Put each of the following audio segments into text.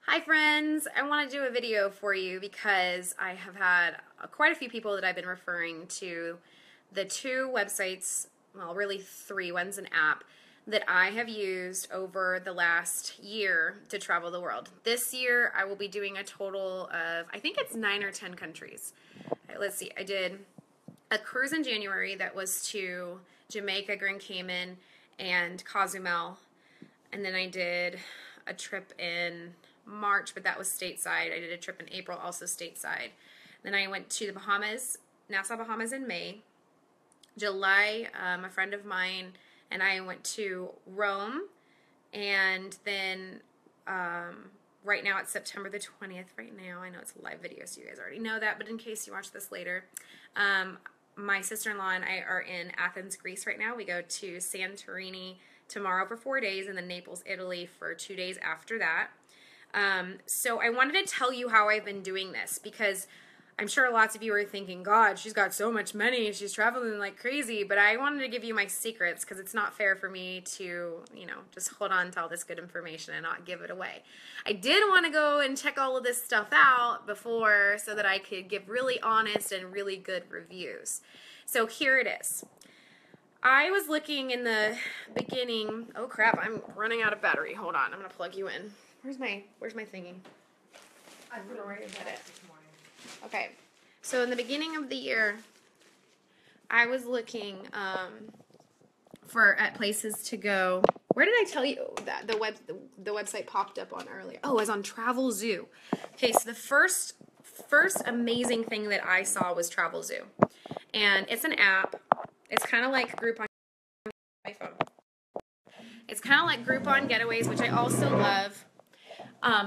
Hi friends, I want to do a video for you because I have had quite a few people that I've been referring to the two websites, well really three, one's an app, that I have used over the last year to travel the world. This year I will be doing a total of, I think it's 9 or 10 countries. Let's see, I did a cruise in January that was to Jamaica, Grand Cayman, and Cozumel, and then I did a trip in March, but that was stateside. I did a trip in April, also stateside. Then I went to the Bahamas, Nassau, Bahamas in May. July, a friend of mine and I went to Rome, and then right now it's September the 20th right now. I know it's a live video, so you guys already know that, but in case you watch this later, my sister-in-law and I are in Athens, Greece right now. We go to Santorini tomorrow for 4 days, and then Naples, Italy for 2 days after that. So I wanted to tell you how I've been doing this, because I'm sure lots of you are thinking, God, she's got so much money, she's traveling like crazy, but I wanted to give you my secrets because it's not fair for me to, just hold on to all this good information and not give it away. I did want to go and check all of this stuff out before so that I could give really honest and really good reviews. So here it is. I was looking in the beginning, oh crap, I'm running out of battery. Hold on, I'm going to plug you in. Where's my thingy? I'm going to write about it. Okay, so in the beginning of the year, I was looking at places to go. Where did I tell you that the website popped up on earlier? Oh, it was on Travelzoo. Okay, so the first amazing thing that I saw was Travelzoo, and it's an app. It's kind of like Groupon. It's kind of like Groupon Getaways, which I also love.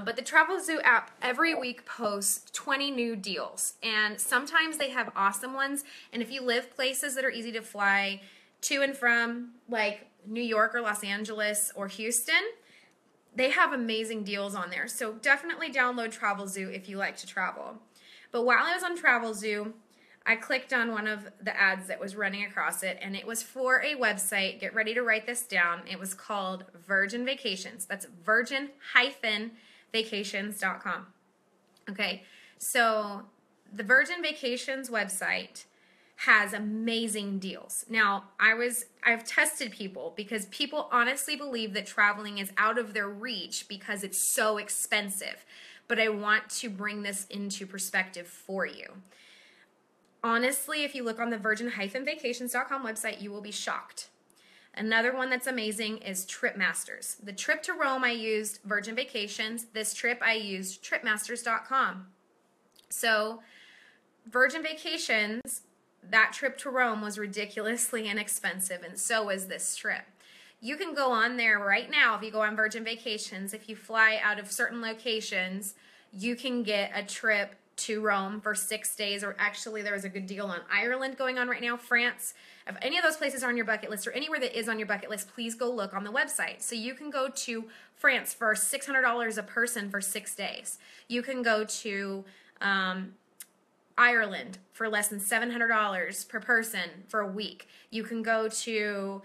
But the Travelzoo app every week posts 20 new deals, and sometimes they have awesome ones. And if you live places that are easy to fly to and from, like New York or Los Angeles or Houston, they have amazing deals on there. So definitely download Travelzoo if you like to travel. But while I was on Travelzoo, I clicked on one of the ads that was running across it, and it was for a website. Get ready to write this down. It was called Virgin Vacations. That's virgin-vacations.com. Okay, so the Virgin Vacations website has amazing deals. Now, I've tested people because people honestly believe that traveling is out of their reach because it's so expensive. But I want to bring this into perspective for you. Honestly, if you look on the virgin-vacations.com website, you will be shocked. Another one that's amazing is TripMasters. The trip to Rome, I used Virgin Vacations. This trip, I used TripMasters.com. So, Virgin Vacations, that trip to Rome was ridiculously inexpensive, and so was this trip. You can go on there right now. If you go on Virgin Vacations, if you fly out of certain locations, you can get a trip to Rome for 6 days, or actually there was a good deal on Ireland going on right now, France. If any of those places are on your bucket list, or anywhere that is on your bucket list, please go look on the website. So you can go to France for $600 a person for 6 days. You can go to Ireland for less than $700 per person for a week. You can go to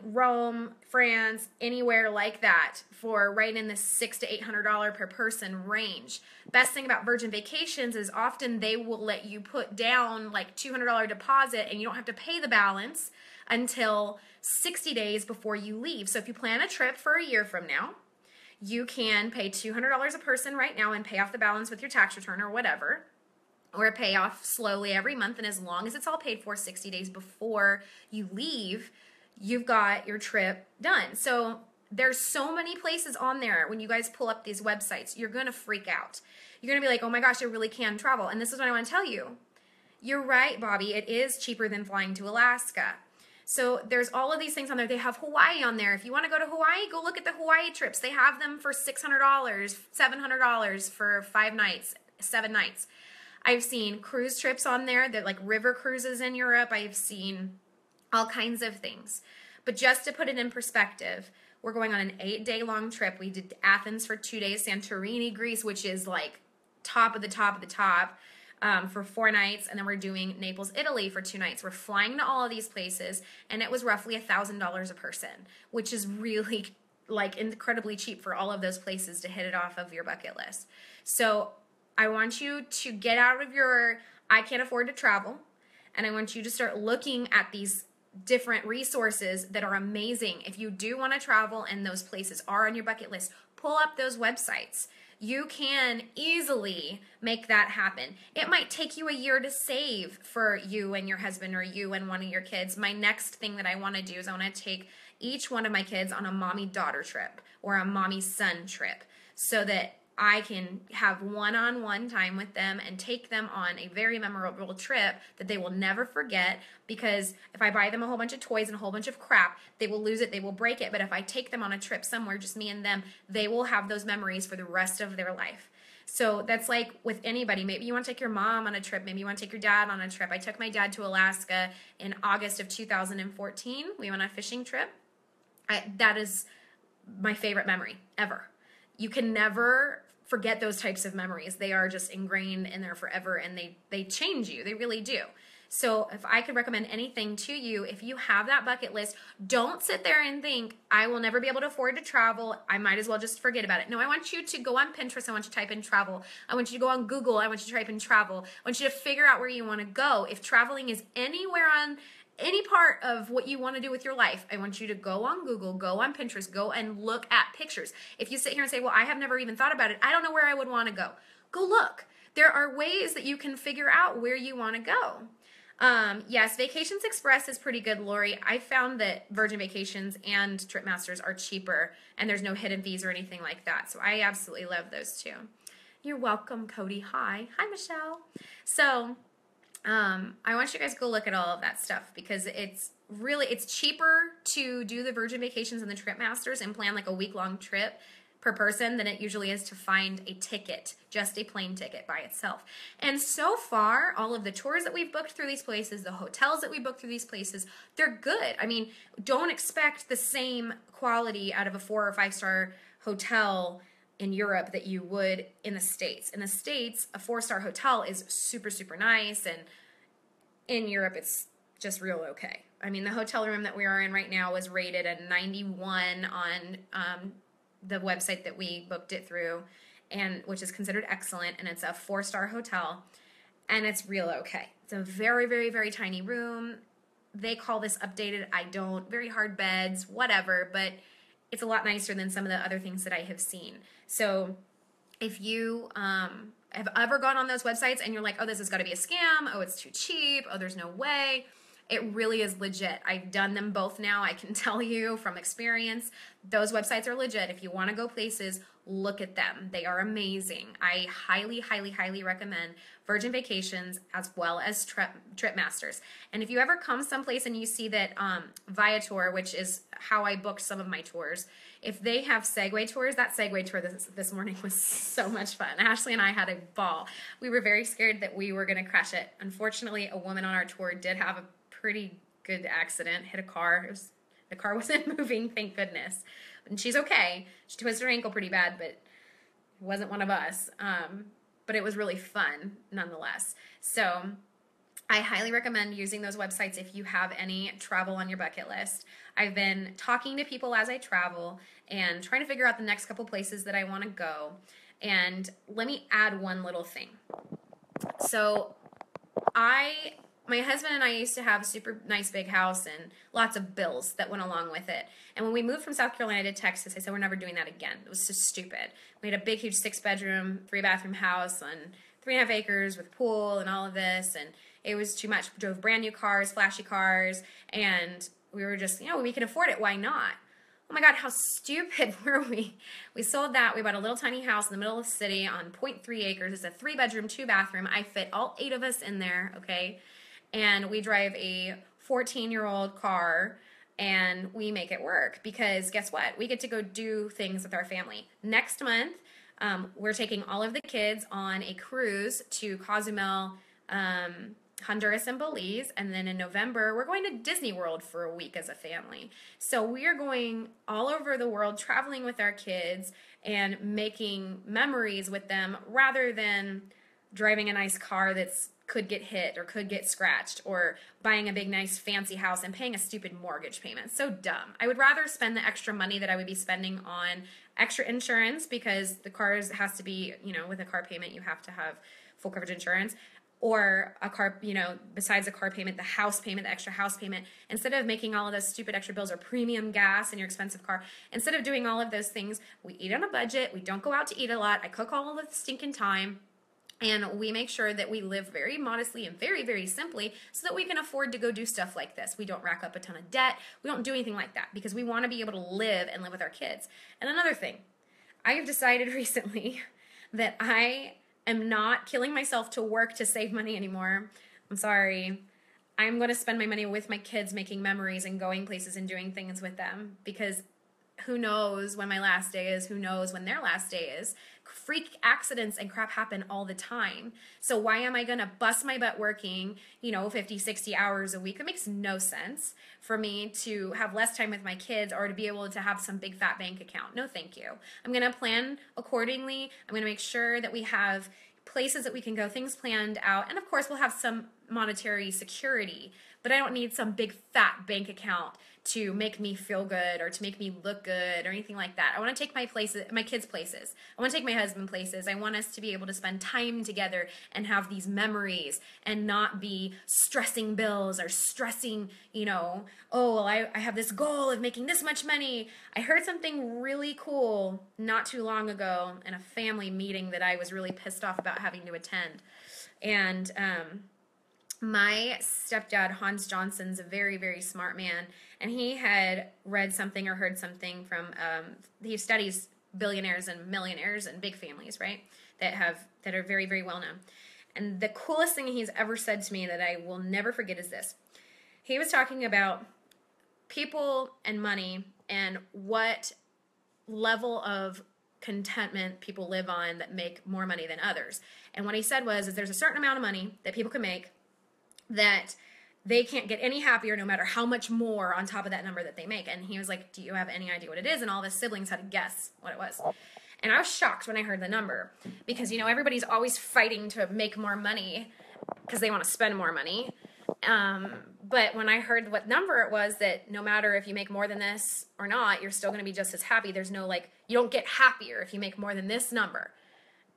Rome, France, anywhere like that for right in the $600 to $800 per person range. Best thing about Virgin Vacations is often they will let you put down like $200 deposit, and you don't have to pay the balance until 60 days before you leave. So if you plan a trip for a year from now, you can pay $200 a person right now and pay off the balance with your tax return or whatever, or pay off slowly every month, and as long as it's all paid for 60 days before you leave, you've got your trip done. So there's so many places on there. When you guys pull up these websites, you're going to freak out. You're going to be like, oh my gosh, I really can travel. And this is what I want to tell you. You're right, Bobby. It is cheaper than flying to Alaska. So there's all of these things on there. They have Hawaii on there. If you want to go to Hawaii, go look at the Hawaii trips. They have them for $600, $700 for 5 nights, 7 nights. I've seen cruise trips on there. They're like river cruises in Europe. I've seen all kinds of things. But just to put it in perspective, we're going on an 8-day long trip. We did Athens for 2 days, Santorini, Greece, which is like top of the top of the top, for 4 nights, and then we're doing Naples, Italy for 2 nights. We're flying to all of these places, and it was roughly $1,000 a person, which is really like incredibly cheap for all of those places to hit it off of your bucket list. So I want you to get out of your I can't afford to travel, and I want you to start looking at these different resources that are amazing. If you do want to travel and those places are on your bucket list, pull up those websites. You can easily make that happen. It might take you a year to save for you and your husband, or you and one of your kids. My next thing that I want to do is I want to take each one of my kids on a mommy-daughter trip or a mommy-son trip, so that I can have one-on-one time with them and take them on a very memorable trip that they will never forget. Because if I buy them a whole bunch of toys and a whole bunch of crap, they will lose it, they will break it. But if I take them on a trip somewhere, just me and them, they will have those memories for the rest of their life. So that's like with anybody. Maybe you want to take your mom on a trip. Maybe you want to take your dad on a trip. I took my dad to Alaska in August of 2014. We went on a fishing trip. That is my favorite memory ever. You can never forget those types of memories. They are just ingrained in there forever, and they change you. They really do. So if I could recommend anything to you, if you have that bucket list, don't sit there and think, I will never be able to afford to travel. I might as well just forget about it. No, I want you to go on Pinterest. I want you to type in travel. I want you to go on Google. I want you to type in travel. I want you to figure out where you want to go. If traveling is anywhere on any part of what you want to do with your life, I want you to go on Google, go on Pinterest, go and look at pictures. If you sit here and say, well, I have never even thought about it, I don't know where I would want to go look. There are ways that you can figure out where you want to go. Yes, Vacations Express is pretty good, Lori. I found that Virgin Vacations and TripMasters are cheaper, and there's no hidden fees or anything like that. So I absolutely love those too. You're welcome, Cody. Hi, Michelle. So I want you guys to go look at all of that stuff, because it's cheaper to do the Virgin Vacations and the TripMasters and plan like a week-long trip per person than it usually is to find a ticket, just a plane ticket by itself. And so far, all of the tours that we've booked through these places, the hotels that we booked through these places, they're good. I mean, don't expect the same quality out of a 4 or 5 star hotel in Europe that you would in the States. In the States, a 4-star hotel is super, super nice, and in Europe, it's just real okay. I mean, the hotel room that we are in right now was rated a 91 on the website that we booked it through, and which is considered excellent, and it's a 4-star hotel, and it's real okay. It's a very, very, very tiny room. They call this updated. I don't. Very hard beds, whatever, but it's a lot nicer than some of the other things that I have seen. So if you have ever gone on those websites and you're like, oh, this has got to be a scam, oh, it's too cheap, oh, there's no way, it really is legit. I've done them both now. I can tell you from experience, those websites are legit. If you want to go places, look at them. They are amazing. I highly, highly, highly recommend Virgin Vacations as well as TripMasters. And if you ever come someplace and you see that Viator, which is how I booked some of my tours, if they have Segway tours, that Segway tour this morning was so much fun. Ashley and I had a ball. We were very scared that we were going to crash it. Unfortunately, a woman on our tour did have a pretty good accident, hit a car. The car wasn't moving, thank goodness. And she's okay. She twisted her ankle pretty bad, but it wasn't one of us. But it was really fun nonetheless. So I highly recommend using those websites if you have any travel on your bucket list. I've been talking to people as I travel and trying to figure out the next couple places that I want to go. And let me add one little thing. So my husband and I used to have a super nice big house and lots of bills that went along with it. And when we moved from South Carolina to Texas, I said, we're never doing that again. It was just stupid. We had a big, huge 6-bedroom, 3-bathroom house on 3.5 acres with a pool and all of this. And it was too much. We drove brand new cars, flashy cars. And we were just, we can afford it. Why not? Oh my God, how stupid were we? We sold that. We bought a little tiny house in the middle of the city on 0.3 acres. It's a 3-bedroom, 2-bathroom. I fit all 8 of us in there, okay? And we drive a 14-year-old car, and we make it work because guess what? We get to go do things with our family. Next month, we're taking all of the kids on a cruise to Cozumel, Honduras, and Belize. And then in November, we're going to Disney World for a week as a family. So we are going all over the world, traveling with our kids and making memories with them rather than driving a nice car that's could get hit or could get scratched, or buying a big nice fancy house and paying a stupid mortgage payment. So dumb. I would rather spend the extra money that I would be spending on extra insurance, because the cars has to be, with a car payment you have to have full coverage insurance, or a car, besides a car payment, the house payment, the extra house payment. Instead of making all of those stupid extra bills or premium gas in your expensive car, instead of doing all of those things, we eat on a budget. We don't go out to eat a lot. I cook all of the stinking time. And we make sure that we live very modestly and very, very simply so that we can afford to go do stuff like this. We don't rack up a ton of debt. We don't do anything like that because we want to be able to live and live with our kids. And another thing, I have decided recently that I am not killing myself to work to save money anymore. I'm sorry. I'm going to spend my money with my kids, making memories and going places and doing things with them, because who knows when my last day is, who knows when their last day is. Freak accidents and crap happen all the time. So why am I going to bust my butt working, 50, 60 hours a week? That makes no sense for me to have less time with my kids or to be able to have some big fat bank account. No, thank you. I'm going to plan accordingly. I'm going to make sure that we have places that we can go, things planned out. And of course, we'll have some monetary security, but I don't need some big fat bank account to make me feel good or to make me look good or anything like that. I want to take my kids places. I want to take my husband places. I want us to be able to spend time together and have these memories and not be stressing bills or stressing, oh, well, I have this goal of making this much money. I heard something really cool not too long ago in a family meeting that I was really pissed off about having to attend. And, my stepdad, Hans Johnson's a very, very smart man, and he had read something or heard something from, he studies billionaires and millionaires and big families, right, that are very, very well known. And the coolest thing he's ever said to me that I will never forget is this. He was talking about people and money and what level of contentment people live on that make more money than others. And what he said is there's a certain amount of money that people can make that they can't get any happier no matter how much more on top of that number that they make. And he was like, do you have any idea what it is? And all of his siblings had to guess what it was. And I was shocked when I heard the number because, everybody's always fighting to make more money because they want to spend more money. But when I heard what number it was, that no matter if you make more than this or not, you're still going to be just as happy. There's no you don't get happier if you make more than this number.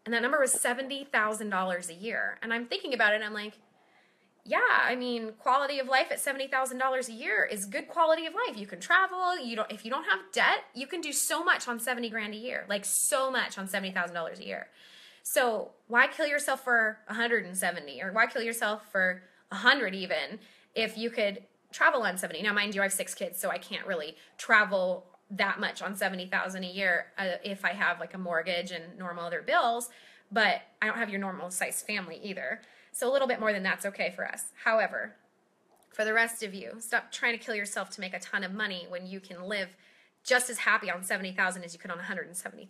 And that number was $70,000 a year. And I'm thinking about it and I'm like, yeah, quality of life at $70,000 a year is good quality of life. You can travel. If you don't have debt, you can do so much on $70,000 a year, so much on $70,000 a year. So why kill yourself for 170, or why kill yourself for 100 even, if you could travel on 70? Now, mind you, I have 6 kids, so I can't really travel that much on $70,000 a year if I have a mortgage and normal other bills, but I don't have your normal size family either. So a little bit more than that's okay for us. However, for the rest of you, stop trying to kill yourself to make a ton of money when you can live just as happy on $70,000 as you could on $170,000.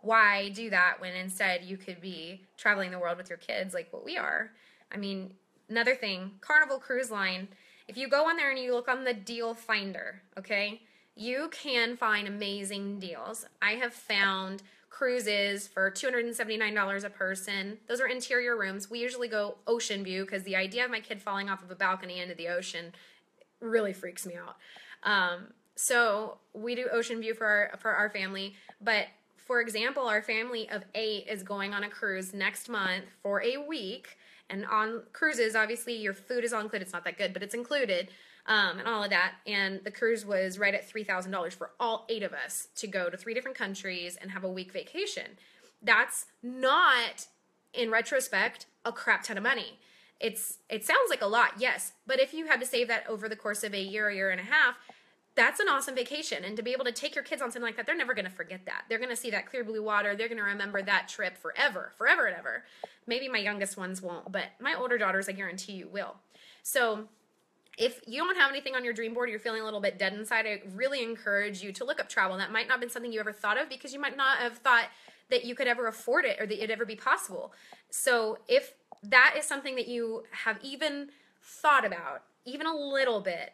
Why do that when instead you could be traveling the world with your kids like what we are? Another thing, Carnival Cruise Line, if you go on there and you look on the deal finder, okay, you can find amazing deals. I have found cruises for $279 a person. Those are interior rooms. We usually go ocean view because the idea of my kid falling off of a balcony into the ocean really freaks me out. So we do ocean view for our family. But for example, our family of 8 is going on a cruise next month for a week. And on cruises, obviously, your food is all included. It's not that good, but it's included. And all of that. And the cruise was right at $3,000 for all 8 of us to go to 3 different countries and have a week vacation. That's not, in retrospect, a crap ton of money. It sounds like a lot, yes, but if you had to save that over the course of a year and a half, that's an awesome vacation. And to be able to take your kids on something like that, they're never going to forget that. They're going to see that clear blue water. They're going to remember that trip forever and ever. Maybe my youngest ones won't, but my older daughters, I guarantee you, will. So if you don't have anything on your dream board, you're feeling a little bit dead inside, I really encourage you to look up travel. That might not have been something you ever thought of because you might not have thought that you could ever afford it or that it'd ever be possible. So if that is something that you have even thought about, even a little bit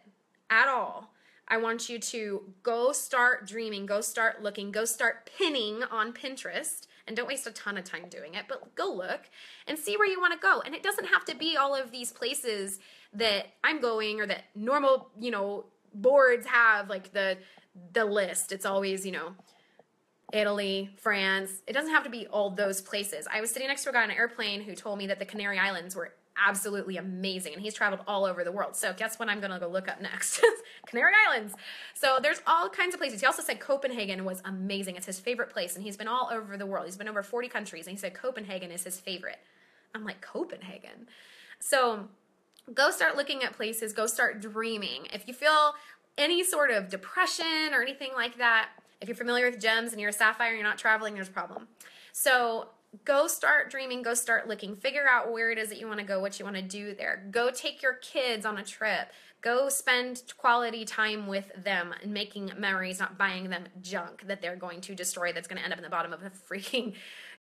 at all, I want you to go start dreaming, go start looking, go start pinning on Pinterest and don't waste a ton of time doing it, but go look and see where you want to go. And it doesn't have to be all of these places that I'm going or that normal, boards have, like the list. It's always, Italy, France. It doesn't have to be all those places. I was sitting next to a guy on an airplane who told me that the Canary Islands were absolutely amazing, and he's traveled all over the world. So guess what I'm going to go look up next? Canary Islands. So there's all kinds of places. He also said Copenhagen was amazing. It's his favorite place, and he's been all over the world. He's been over 40 countries, and he said Copenhagen is his favorite. I'm like, Copenhagen? So go start looking at places. Go start dreaming. If you feel any sort of depression or anything like that, if you're familiar with gems and you're a sapphire and you're not traveling, there's a problem. So go start dreaming, go start looking, figure out where it is that you want to go, what you want to do there. Go take your kids on a trip. Go spend quality time with them and making memories, not buying them junk that they're going to destroy that's going to end up in the bottom of a freaking